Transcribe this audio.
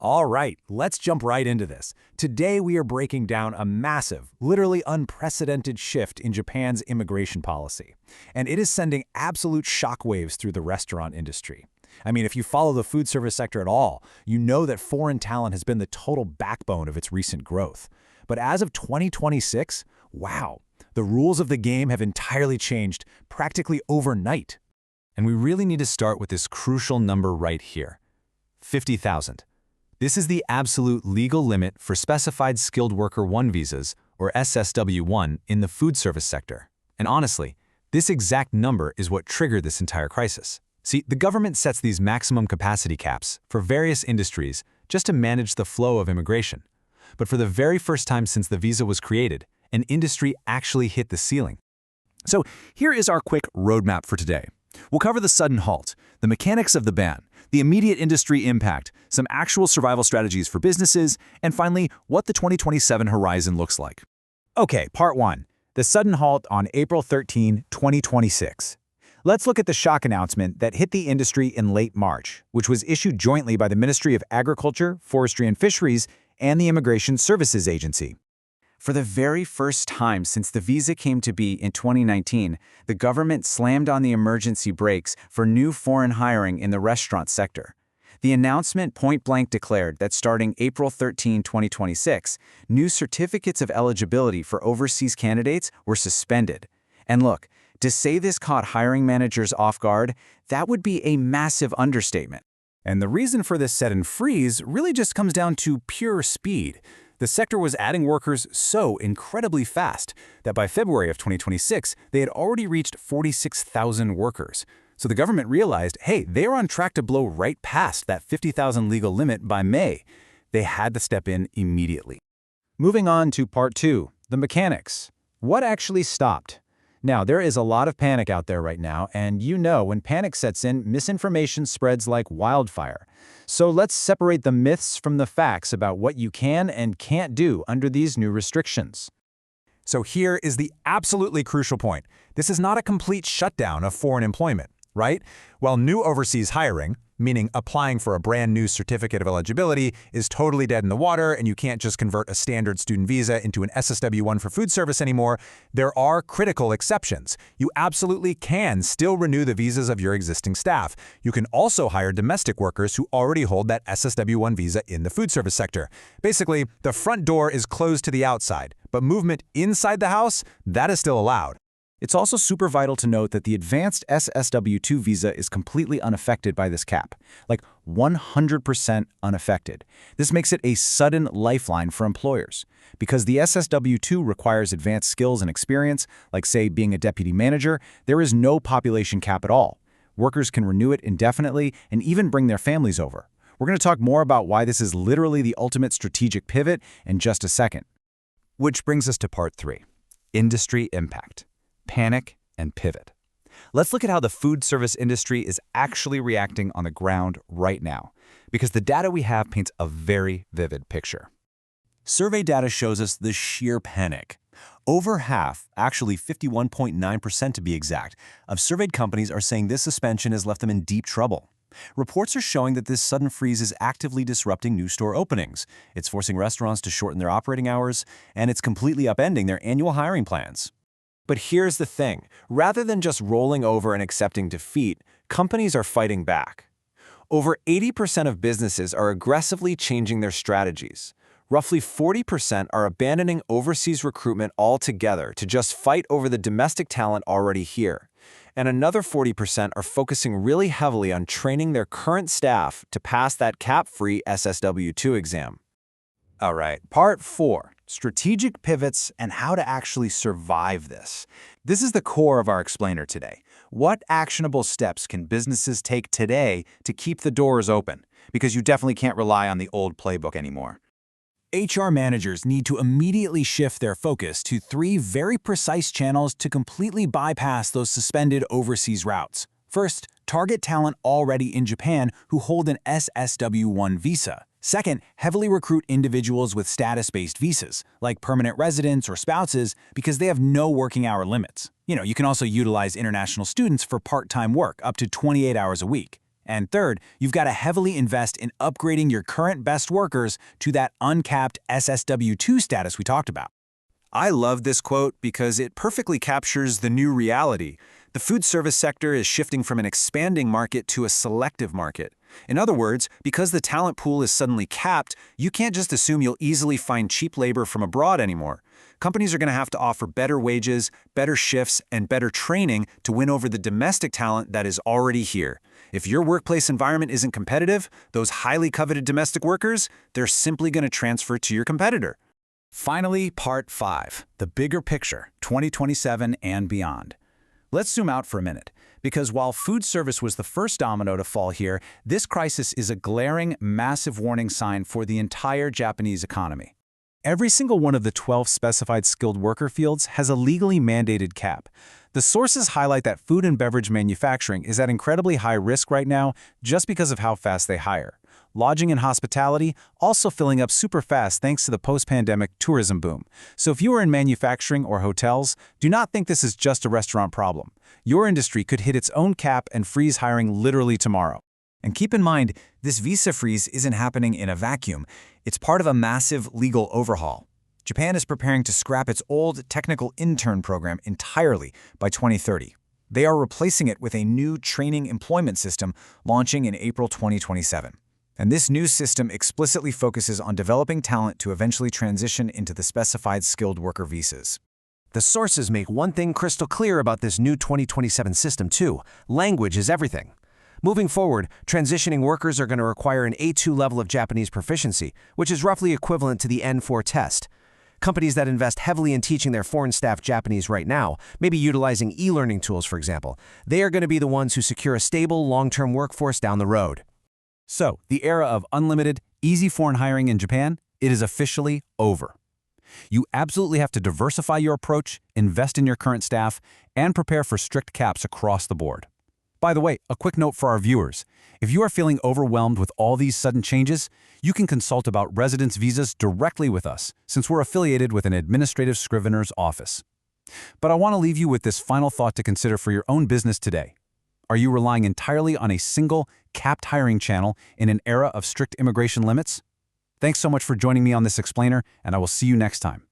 All right, let's jump right into this. Today we are breaking down a massive, literally unprecedented shift in Japan's immigration policy. And it is sending absolute shockwaves through the restaurant industry. I mean, if you follow the food service sector at all, you know that foreign talent has been the total backbone of its recent growth. But as of 2026, wow, the rules of the game have entirely changed practically overnight. And we really need to start with this crucial number right here, 50,000. This is the absolute legal limit for Specified Skilled Worker 1 visas, or SSW1, in the food service sector. And honestly, this exact number is what triggered this entire crisis. See, the government sets these maximum capacity caps for various industries just to manage the flow of immigration. But for the very first time since the visa was created, an industry actually hit the ceiling. So here is our quick roadmap for today. We'll cover the sudden halt, the mechanics of the ban, the immediate industry impact, some actual survival strategies for businesses, and finally, what the 2027 horizon looks like. Okay, part 1. The sudden halt on April 13, 2026. Let's look at the shock announcement that hit the industry in late March, which was issued jointly by the Ministry of Agriculture, Forestry and Fisheries and the Immigration Services Agency. For the very first time since the visa came to be in 2019, the government slammed on the emergency brakes for new foreign hiring in the restaurant sector. The announcement point-blank declared that starting April 13, 2026, new certificates of eligibility for overseas candidates were suspended. And look, to say this caught hiring managers off guard, that would be a massive understatement. And the reason for this set and freeze really just comes down to pure speed. The sector was adding workers so incredibly fast that by February of 2026, they had already reached 46,000 workers. So the government realized, hey, they are on track to blow right past that 50,000 legal limit by May. They had to step in immediately. Moving on to part 2, the mechanics. What actually stopped? Now, there is a lot of panic out there right now, and you know when panic sets in, misinformation spreads like wildfire. So let's separate the myths from the facts about what you can and can't do under these new restrictions. So here is the absolutely crucial point. This is not a complete shutdown of foreign employment, right? While new overseas hiring, meaning applying for a brand new certificate of eligibility, is totally dead in the water and you can't just convert a standard student visa into an SSW1 for food service anymore, there are critical exceptions. You absolutely can still renew the visas of your existing staff. You can also hire domestic workers who already hold that SSW1 visa in the food service sector. Basically, the front door is closed to the outside, but movement inside the house, that is still allowed. It's also super vital to note that the advanced SSW2 visa is completely unaffected by this cap, like 100% unaffected. This makes it a sudden lifeline for employers. Because the SSW2 requires advanced skills and experience, like say being a deputy manager, there is no population cap at all. Workers can renew it indefinitely and even bring their families over. We're going to talk more about why this is literally the ultimate strategic pivot in just a second. Which brings us to part 3, industry impact. Panic and pivot. Let's look at how the food service industry is actually reacting on the ground right now, because the data we have paints a very vivid picture. Survey data shows us the sheer panic. Over half, actually 51.9% to be exact, of surveyed companies are saying this suspension has left them in deep trouble. Reports are showing that this sudden freeze is actively disrupting new store openings. It's forcing restaurants to shorten their operating hours, and it's completely upending their annual hiring plans. But here's the thing, rather than just rolling over and accepting defeat, companies are fighting back. Over 80% of businesses are aggressively changing their strategies. Roughly 40% are abandoning overseas recruitment altogether to just fight over the domestic talent already here. And another 40% are focusing really heavily on training their current staff to pass that cap-free SSW2 exam. All right, part 4. Strategic pivots and how to actually survive this. This is the core of our explainer today. What actionable steps can businesses take today to keep the doors open? Because you definitely can't rely on the old playbook anymore. HR managers need to immediately shift their focus to 3 very precise channels to completely bypass those suspended overseas routes. First, target talent already in Japan who hold an SSW1 visa. Second, heavily recruit individuals with status-based visas, like permanent residents or spouses, because they have no working hour limits. You can also utilize international students for part-time work up to 28 hours a week. And third, you've got to heavily invest in upgrading your current best workers to that uncapped SSW2 status we talked about. I love this quote because it perfectly captures the new reality. The food service sector is shifting from an expanding market to a selective market. In other words, because the talent pool is suddenly capped, you can't just assume you'll easily find cheap labor from abroad anymore. Companies are going to have to offer better wages, better shifts, and better training to win over the domestic talent that is already here. If your workplace environment isn't competitive, those highly coveted domestic workers, they're simply going to transfer to your competitor. Finally, Part 5, the bigger picture, 2027 and beyond. Let's zoom out for a minute, because while food service was the first domino to fall here, this crisis is a glaring, massive warning sign for the entire Japanese economy. Every single one of the 12 specified skilled worker fields has a legally mandated cap. The sources highlight that food and beverage manufacturing is at incredibly high risk right now just because of how fast they hire. Lodging and hospitality also filling up super fast thanks to the post-pandemic tourism boom. So if you are in manufacturing or hotels, do not think this is just a restaurant problem. Your industry could hit its own cap and freeze hiring literally tomorrow. And keep in mind, this visa freeze isn't happening in a vacuum. It's part of a massive legal overhaul. Japan is preparing to scrap its old technical intern program entirely by 2030. They are replacing it with a new training employment system launching in April 2027. And this new system explicitly focuses on developing talent to eventually transition into the specified skilled worker visas. The sources make one thing crystal clear about this new 2027 system too: language is everything. Moving forward, transitioning workers are going to require an A2 level of Japanese proficiency, which is roughly equivalent to the N4 test. Companies that invest heavily in teaching their foreign staff Japanese right now, maybe utilizing e-learning tools for example, they are going to be the ones who secure a stable, long-term workforce down the road. So, the era of unlimited, easy foreign hiring in Japan, it is officially over. You absolutely have to diversify your approach, invest in your current staff, and prepare for strict caps across the board. By the way, a quick note for our viewers. If you are feeling overwhelmed with all these sudden changes, you can consult about residence visas directly with us, since we're affiliated with an administrative scrivener's office. But I want to leave you with this final thought to consider for your own business today. Are you relying entirely on a single, capped hiring channel in an era of strict immigration limits? Thanks so much for joining me on this explainer, and I will see you next time.